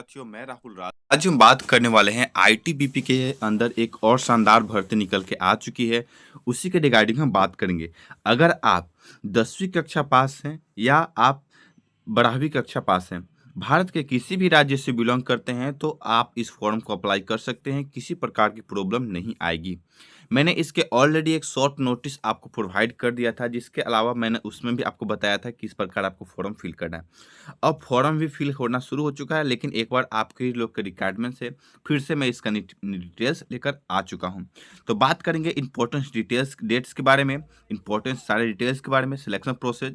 साथियों, मैं राहुल राज। आज हम बात करने वाले हैं आईटीबीपी के अंदर एक और शानदार भर्ती निकल के आ चुकी है। उसी के रिगार्डिंग हम बात करेंगे। अगर आप 10वीं कक्षा पास हैं या आप 12वीं कक्षा पास हैं, भारत के किसी भी राज्य से बिलोंग करते हैं तो आप इस फॉर्म को अप्लाई कर सकते हैं। किसी प्रकार की प्रॉब्लम नहीं आएगी। मैंने इसके ऑलरेडी एक शॉर्ट नोटिस आपको प्रोवाइड कर दिया था, जिसके अलावा मैंने उसमें भी आपको बताया था किस प्रकार आपको फॉर्म फिल करना है। अब फॉर्म भी फिल होना शुरू हो चुका है, लेकिन एक बार आपके ही लोग के रिक्वायरमेंट से फिर से मैं इसका डिटेल्स लेकर आ चुका हूँ। तो बात करेंगे इंपॉर्टेंट डिटेल्स डेट्स के बारे में, इंपॉर्टेंट सारे डिटेल्स के बारे में, सिलेक्शन प्रोसेस,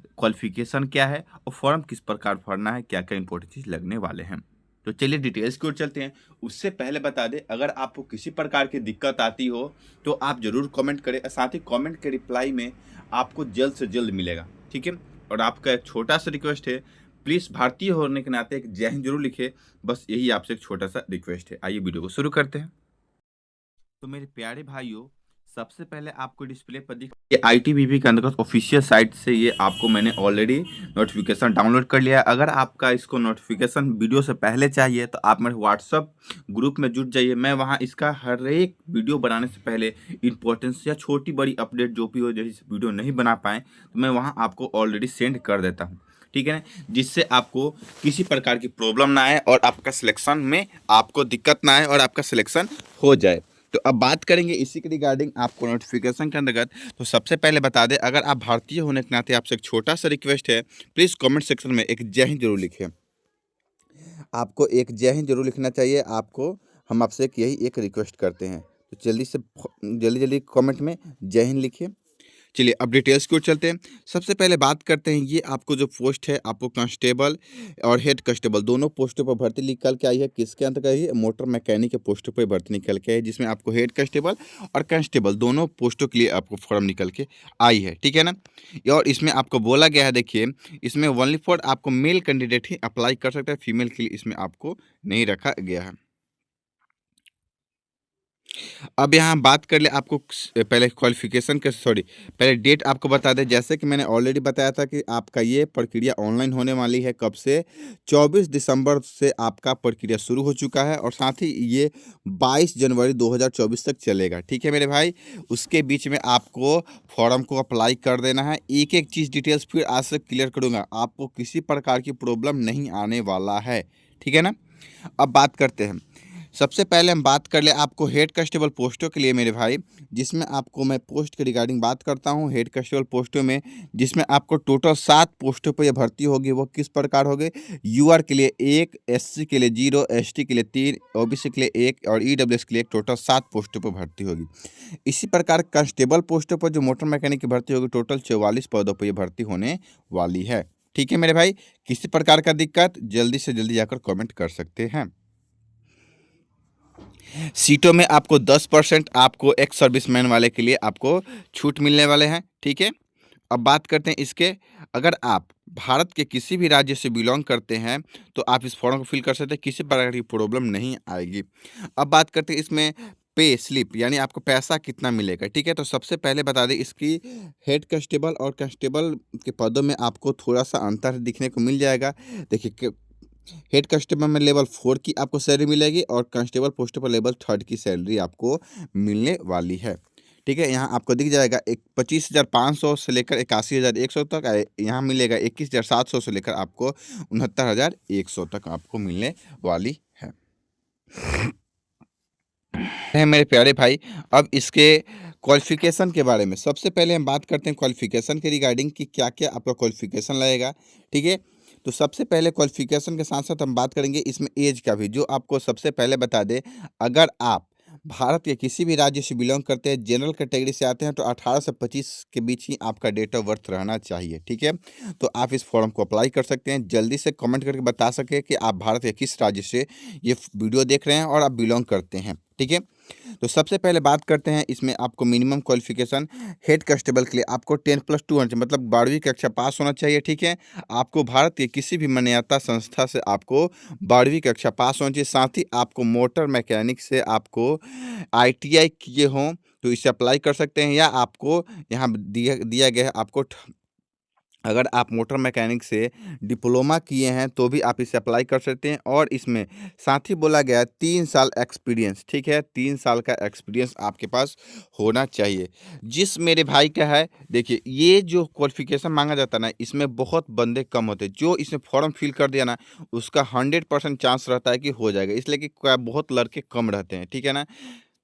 क्वालिफिकेशन क्या है और फॉर्म किस प्रकार भरना है, क्या क्या इंपॉर्टेंट चीज़ लगने वाले हैं। तो चलिए डिटेल्स की ओर चलते हैं। उससे पहले बता दें, अगर आपको किसी प्रकार की दिक्कत आती हो तो आप ज़रूर कमेंट करें। साथ ही कमेंट के रिप्लाई में आपको जल्द से जल्द मिलेगा, ठीक है। और आपका एक छोटा सा रिक्वेस्ट है, प्लीज़ भारतीय होने के नाते एक जय हिंद जरूर लिखे। बस यही आपसे एक छोटा सा रिक्वेस्ट है। आइए वीडियो को शुरू करते हैं। तो मेरे प्यारे भाइयों, सबसे पहले आपको डिस्प्ले पर दिख ये आईटीबीपी के अंतर्गत ऑफिशियल साइट से ये आपको मैंने ऑलरेडी नोटिफिकेशन डाउनलोड कर लिया है। अगर आपका इसको नोटिफिकेशन वीडियो से पहले चाहिए तो आप मेरे व्हाट्सअप ग्रुप में जुट जाइए। मैं वहाँ इसका हर एक वीडियो बनाने से पहले इंपॉर्टेंस या छोटी बड़ी अपडेट जो भी हो, जैसे वीडियो नहीं बना पाएँ तो मैं वहाँ आपको ऑलरेडी सेंड कर देता हूँ, ठीक है ना। जिससे आपको किसी प्रकार की प्रॉब्लम ना आए और आपका सिलेक्शन में आपको दिक्कत ना आए और आपका सिलेक्शन हो जाए। तो अब बात करेंगे इसी के रिगार्डिंग आपको नोटिफिकेशन के अंतर्गत। तो सबसे पहले बता दें, अगर आप भारतीय होने के नाते आपसे एक छोटा सा रिक्वेस्ट है, प्लीज़ कमेंट सेक्शन में एक जय हिंद जरूर लिखें। आपको एक जय हिंद जरूर लिखना चाहिए। आपको हम आपसे यही एक रिक्वेस्ट करते हैं। तो जल्दी जल्दी कमेंट में जय हिंद लिखिए। चलिए अब डिटेल्स की ओर चलते हैं। सबसे पहले बात करते हैं, ये आपको जो पोस्ट है, आपको कांस्टेबल और हेड कांस्टेबल दोनों पोस्टों पर भर्ती निकल के आई है। किसके अंतर्गत आई है? मोटर मैकेनिक के पोस्टों पर भर्ती निकल के आई है, जिसमें आपको हेड कांस्टेबल और कांस्टेबल दोनों पोस्टों के लिए आपको फॉर्म निकल के आई है, ठीक है ना। और इसमें आपको बोला गया है, देखिए, इसमें ओनली फॉर आपको मेल कैंडिडेट ही अप्लाई कर सकता है, फीमेल के लिए इसमें आपको नहीं रखा गया है। अब यहाँ बात कर ले, आपको पहले क्वालिफिकेशन के पहले डेट आपको बता दें। जैसे कि मैंने ऑलरेडी बताया था कि आपका ये प्रक्रिया ऑनलाइन होने वाली है। कब से? 24 दिसंबर से आपका प्रक्रिया शुरू हो चुका है और साथ ही ये 22 जनवरी 2024 तक चलेगा, ठीक है मेरे भाई। उसके बीच में आपको फॉर्म को अप्लाई कर देना है। एक एक चीज़ डिटेल्स फिर आज से क्लियर करूँगा, आपको किसी प्रकार की प्रॉब्लम नहीं आने वाला है, ठीक है ना। अब बात करते हैं। सबसे पहले हम बात कर ले आपको हेड कांस्टेबल पोस्टों के लिए मेरे भाई, जिसमें आपको मैं पोस्ट के रिगार्डिंग बात करता हूं। हेड कांस्टेबल पोस्टों में जिसमें आपको टोटल 7 पोस्टों पर यह भर्ती होगी। वो किस प्रकार होगी? यूआर के लिए 1, एससी के लिए 0, एसटी के लिए 3, ओबीसी के लिए 1 और ईडब्ल्यूएस के लिए टोटल 7 पोस्टों पर भर्ती होगी। इसी प्रकार कांस्टेबल पोस्टों पर जो मोटर मैकेनिक की भर्ती होगी, टोटल 44 पदों पर यह भर्ती होने वाली है, ठीक है मेरे भाई। किसी प्रकार का दिक्कत जल्दी से जल्दी जाकर कमेंट कर सकते हैं। सीटों में आपको 10% आपको एक्स सर्विसमैन वाले के लिए आपको छूट मिलने वाले हैं, ठीक है। अब बात करते हैं इसके, अगर आप भारत के किसी भी राज्य से बिलोंग करते हैं तो आप इस फॉर्म को फिल कर सकते हैं, किसी प्रकार की प्रॉब्लम नहीं आएगी। अब बात करते हैं इसमें पे स्लिप, यानी आपको पैसा कितना मिलेगा, ठीक है। तो सबसे पहले बता दें, इसकी हेड कांस्टेबल और कांस्टेबल के पदों में आपको थोड़ा सा अंतर दिखने को मिल जाएगा। देखिए, हेड कांस्टेबल में लेवल 4 की आपको सैलरी मिलेगी और कांस्टेबल पोस्ट पर लेवल 3 की सैलरी आपको मिलने वाली है, ठीक है। यहाँ आपको दिख जाएगा 25,500 से लेकर 81,100 तक। यहाँ मिलेगा 21,700 से लेकर आपको 69,100 तक आपको मिलने वाली है मेरे प्यारे भाई। अब इसके क्वालिफिकेशन के बारे में सबसे पहले हम बात करते हैं क्वालिफिकेशन के रिगार्डिंग कि क्या क्या आपका क्वालिफिकेशन लगेगा, ठीक है। तो सबसे पहले क्वालिफिकेशन के साथ साथ हम बात करेंगे इसमें एज का भी, जो आपको सबसे पहले बता दें, अगर आप भारत के किसी भी राज्य से बिलोंग करते हैं, जनरल कैटेगरी से आते हैं, तो 18 से 25 के बीच ही आपका डेट ऑफ बर्थ रहना चाहिए, ठीक है। तो आप इस फॉर्म को अप्लाई कर सकते हैं। जल्दी से कमेंट करके बता सके कि आप भारत के किस राज्य से ये वीडियो देख रहे हैं और आप बिलोंग करते हैं, ठीक है। तो सबसे पहले बात करते हैं, इसमें आपको मिनिमम क्वालिफिकेशन हेड कांस्टेबल के लिए आपको 10+2 होना चाहिए, मतलब 12वीं कक्षा पास होना चाहिए, ठीक है। आपको भारत के किसी भी मान्यता संस्था से आपको 12वीं कक्षा पास होना चाहिए। साथ ही आपको मोटर मैकेनिक से आपको आईटीआई किए हों तो इसे अप्लाई कर सकते हैं, या आपको यहाँ दिया गया है आपको अगर आप मोटर मैकेनिक से डिप्लोमा किए हैं तो भी आप इसे अप्लाई कर सकते हैं। और इसमें साथ ही बोला गया है 3 साल एक्सपीरियंस, ठीक है, 3 साल का एक्सपीरियंस आपके पास होना चाहिए। जिस मेरे भाई का है, देखिए ये जो क्वालिफिकेशन मांगा जाता है ना, इसमें बहुत बंदे कम होते हैं। जो इसमें फॉर्म फिल कर दिया ना, उसका 100% चांस रहता है कि हो जाएगा, इसलिए कि बहुत लड़के कम रहते हैं, ठीक है ना,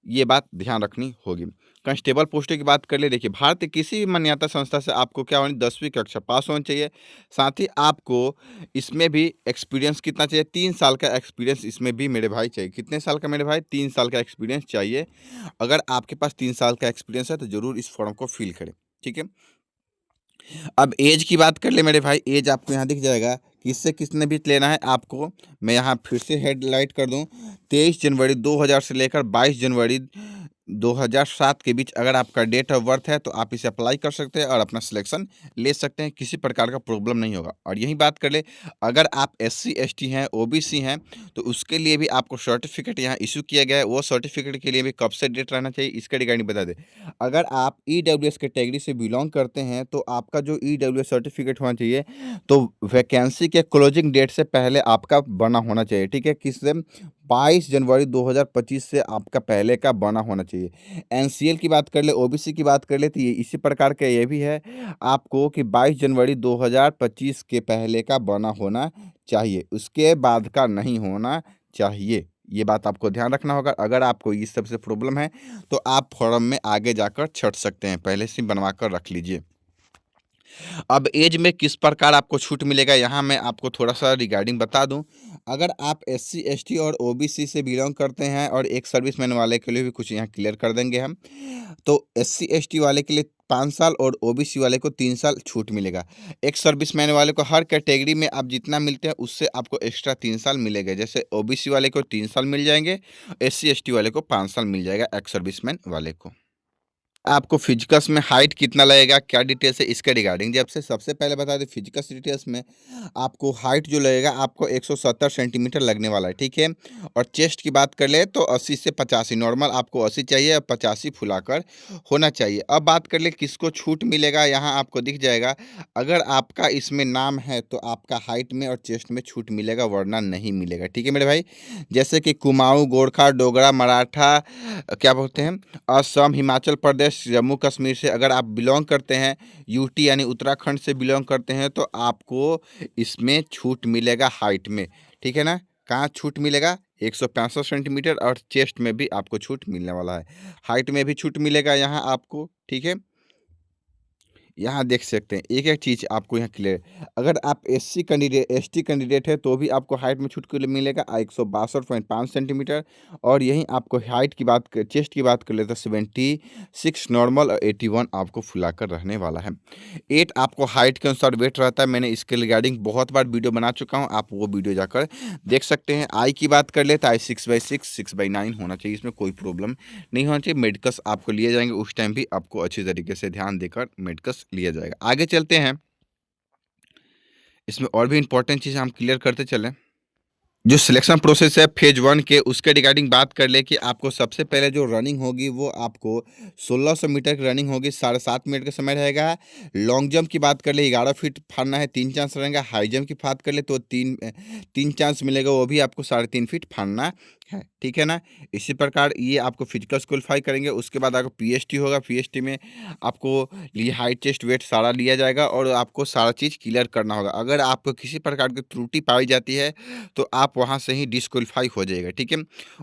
ये बात ध्यान रखनी होगी। कांस्टेबल पोस्टों की बात कर ले, देखिए भारत के किसी भी मान्यता संस्था से आपको क्या होनी, 10वीं कक्षा पास होनी चाहिए। साथ ही आपको इसमें भी एक्सपीरियंस कितना चाहिए, 3 साल का एक्सपीरियंस इसमें भी मेरे भाई चाहिए। कितने साल का मेरे भाई, 3 साल का एक्सपीरियंस चाहिए। अगर आपके पास 3 साल का एक्सपीरियंस है तो ज़रूर इस फॉर्म को फिल करें, ठीक है। अब एज की बात कर ले मेरे भाई, एज आपको यहाँ दिख जाएगा, किससे किसने भी लेना है आपको। मैं यहाँ फिर से हेडलाइट कर दूँ, 23 जनवरी 2000 से लेकर 22 जनवरी 2007 के बीच अगर आपका डेट ऑफ बर्थ है तो आप इसे अप्लाई कर सकते हैं और अपना सिलेक्शन ले सकते हैं, किसी प्रकार का प्रॉब्लम नहीं होगा। और यही बात कर ले, अगर आप SC ST हैं, OBC हैं, तो उसके लिए भी आपको सर्टिफिकेट यहाँ इशू किया गया है। वो सर्टिफिकेट के लिए भी कब से डेट रहना चाहिए, इसका रिगार्डिंग बता दें। अगर आप EWS कैटेगरी से बिलोंग करते हैं तो आपका जो EWS सर्टिफिकेट होना चाहिए, तो वैकेंसी के क्लोजिंग डेट से पहले आपका बना होना चाहिए, ठीक है। किससे, 22 जनवरी 2025 से आपका पहले का बना होना चाहिए। NCL की बात कर ले, OBC की बात कर ले, तो ये इसी प्रकार का ये भी है आपको कि 22 जनवरी 2025 के पहले का बना होना चाहिए, उसके बाद का नहीं होना चाहिए। ये बात आपको ध्यान रखना होगा। अगर आपको इस सब से प्रॉब्लम है तो आप फॉर्म में आगे जाकर छट सकते हैं, पहले से बनवा कर रख लीजिए। अब एज में किस प्रकार आपको छूट मिलेगा, यहाँ मैं आपको थोड़ा सा रिगार्डिंग बता दूं। अगर आप SC ST और OBC से बिलोंग करते हैं, और एक सर्विसमैन वाले के लिए भी कुछ यहाँ क्लियर कर देंगे हम, तो SC ST वाले के लिए 5 साल और OBC वाले को 3 साल छूट मिलेगा। एक सर्विसमैन वाले को हर कैटेगरी में आप जितना मिलते हैं उससे आपको एक्स्ट्रा 3 साल मिलेगा। जैसे OBC वाले को 3 साल मिल जाएंगे, SC ST वाले को 5 साल मिल जाएगा, एक सर्विसमैन वाले को। आपको फिजिकल्स में हाइट कितना लगेगा, क्या डिटेल्स है इसके रिगार्डिंग, जब से सबसे पहले बता दें, फिजिकल्स डिटेल्स में आपको हाइट जो लगेगा आपको 170 सेंटीमीटर लगने वाला है, ठीक है। और चेस्ट की बात कर ले तो 80 से 85, नॉर्मल आपको 80 चाहिए और 85 फुलाकर होना चाहिए। अब बात कर ले किसको छूट मिलेगा, यहाँ आपको दिख जाएगा। अगर आपका इसमें नाम है तो आपका हाइट में और चेस्ट में छूट मिलेगा, वरना नहीं मिलेगा, ठीक है मेरे भाई। जैसे कि कुमाऊँ, गोरखा, डोगरा, मराठा, क्या बोलते हैं, असम, हिमाचल प्रदेश, जम्मू कश्मीर से अगर आप बिलोंग करते हैं, यूटी यानी उत्तराखंड से बिलोंग करते हैं, तो आपको इसमें छूट मिलेगा हाइट में, ठीक है ना। कहाँ छूट मिलेगा, 165 सेंटीमीटर, और चेस्ट में भी आपको छूट मिलने वाला है, हाइट में भी छूट मिलेगा यहाँ आपको, ठीक है। यहाँ देख सकते हैं एक एक चीज़ आपको यहाँ क्लियर। अगर आप SC कैंडिडेट, ST कैंडिडेट है तो भी आपको हाइट में छूट के लिए मिलेगा 162.5 सेंटीमीटर। और यहीं आपको हाइट की बात कर, चेस्ट की बात कर ले तो 76 नॉर्मल और 81 आपको फुलाकर रहने वाला है। 8 आपको हाइट के अनुसार वेट रहता है, मैंने इसके रिगार्डिंग बहुत बार वीडियो बना चुका हूँ, आप वो वीडियो जाकर देख सकते हैं। आई की बात कर ले तो आई 6/6, 6/9 होना चाहिए, इसमें कोई प्रॉब्लम नहीं होना चाहिए। मेडिकल्स आपको लिए जाएंगे, उस टाइम भी आपको अच्छी तरीके से ध्यान देकर मेडिकल्स लिया जाएगा। आगे चलते हैं, इसमें और भी इंपॉर्टेंट चीज़ हम क्लियर करते चलें। जो सिलेक्शन प्रोसेस है फेज 1 के, उसके रिगार्डिंग बात कर ले कि आपको सबसे पहले जो रनिंग होगी वो आपको 1600 मीटर की रनिंग होगी, 7.5 मिनट का समय रहेगा। लॉन्ग जंप की बात कर ले 11 फीट फाड़ना है, 3 चांस रहेगा। हाई जंप की बात कर ले तो तीन चांस मिलेगा, वो भी आपको 3.5 फीट फाड़ना है, ठीक है ना। इसी प्रकार ये आपको फिजिकल्स क्वालिफाई करेंगे। उसके बाद आपको PST होगा, PST में आपको लिए हाइट, चेस्ट, वेट सारा लिया जाएगा और आपको सारा चीज़ क्लियर करना होगा। अगर आपको किसी प्रकार की त्रुटि पाई जाती है तो आप वहाँ से ही डिस्क्वालीफाई हो जाएगा, ठीक है।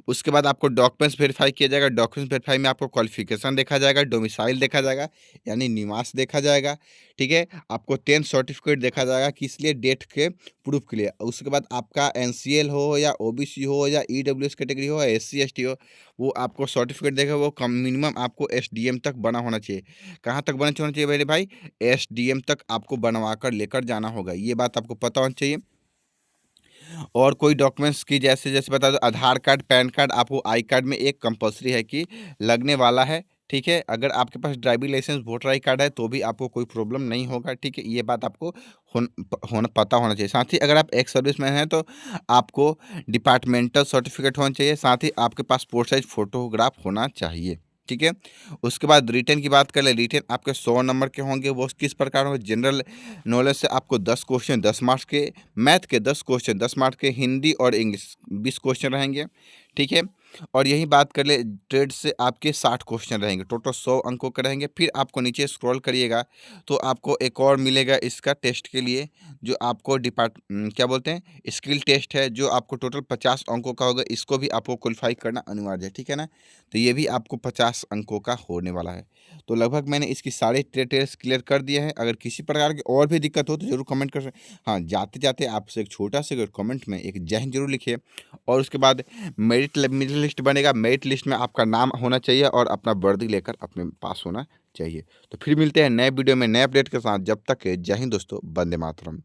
उसके बाद आपको डॉक्यूमेंट्स वेरीफाई किया जाएगा। डॉक्यूमेंट्स वेरीफाई में आपको क्वालिफिकेशन देखा जाएगा, डोमिसाइल देखा जाएगा यानी निवास देखा जाएगा, ठीक है। आपको 10th सर्टिफिकेट देखा जाएगा, किस लिए, डेट के प्रूफ के लिए। उसके बाद आपका NCL हो या OBC हो या EWS कैटेगरी हो या SC ST हो, वो आपको सर्टिफिकेट देगा। वो कम मिनिमम आपको SDM तक बना होना चाहिए। कहाँ तक बना होना चाहिए मेरे भाई, SDM तक आपको बनवा कर लेकर जाना होगा, ये बात आपको पता होना चाहिए। और कोई डॉक्यूमेंट्स की जैसे जैसे बता दो, आधार कार्ड, पैन कार्ड, आपको आई कार्ड में एक कंपलसरी है कि लगने वाला है, ठीक है। अगर आपके पास driving licence, voter I card है तो भी आपको कोई प्रॉब्लम नहीं होगा, ठीक है। ये बात आपको होना पता होना चाहिए। साथ ही अगर आप एक्स सर्विसमैन हैं तो आपको डिपार्टमेंटल सर्टिफिकेट होना चाहिए। साथ ही आपके पास पासपोर्ट साइज फोटोग्राफ होना चाहिए। ठीक है। उसके बाद रिटेन की बात कर ले, रिटेन आपके 100 नंबर के होंगे। वो किस प्रकार होंगे, जनरल नॉलेज से आपको 10 क्वेश्चन 10 मार्क्स के, मैथ के 10 क्वेश्चन 10 मार्क्स के, हिंदी और इंग्लिश 20 क्वेश्चन रहेंगे। ठीक है। और यही बात कर ले, ट्रेड से आपके 60 क्वेश्चन रहेंगे, टोटल 100 अंकों के रहेंगे। फिर आपको नीचे स्क्रॉल करिएगा तो आपको एक और मिलेगा इसका टेस्ट के लिए, जो आपको क्या बोलते हैं, स्किल टेस्ट है, जो आपको टोटल 50 अंकों का होगा। इसको भी आपको क्वालिफाई करना अनिवार्य है, ठीक है ना। तो ये भी आपको 50 अंकों का होने वाला है। तो लगभग मैंने इसकी सारे टेस्ट क्लियर कर दिए हैं। अगर किसी प्रकार की और भी दिक्कत हो तो जरूर कमेंट कर हाँ, जाते जाते आपसे एक छोटा सा अगर कमेंट में एक जय हिंद जरूर लिखिए। और उसके बाद मेरिट लिस्ट बनेगा, मेरिट लिस्ट में आपका नाम होना चाहिए और अपना वर्दी लेकर अपने पास होना चाहिए। तो फिर मिलते हैं नए वीडियो में नए अपडेट के साथ। जब तक जय हिंद दोस्तों, वंदे मातरम।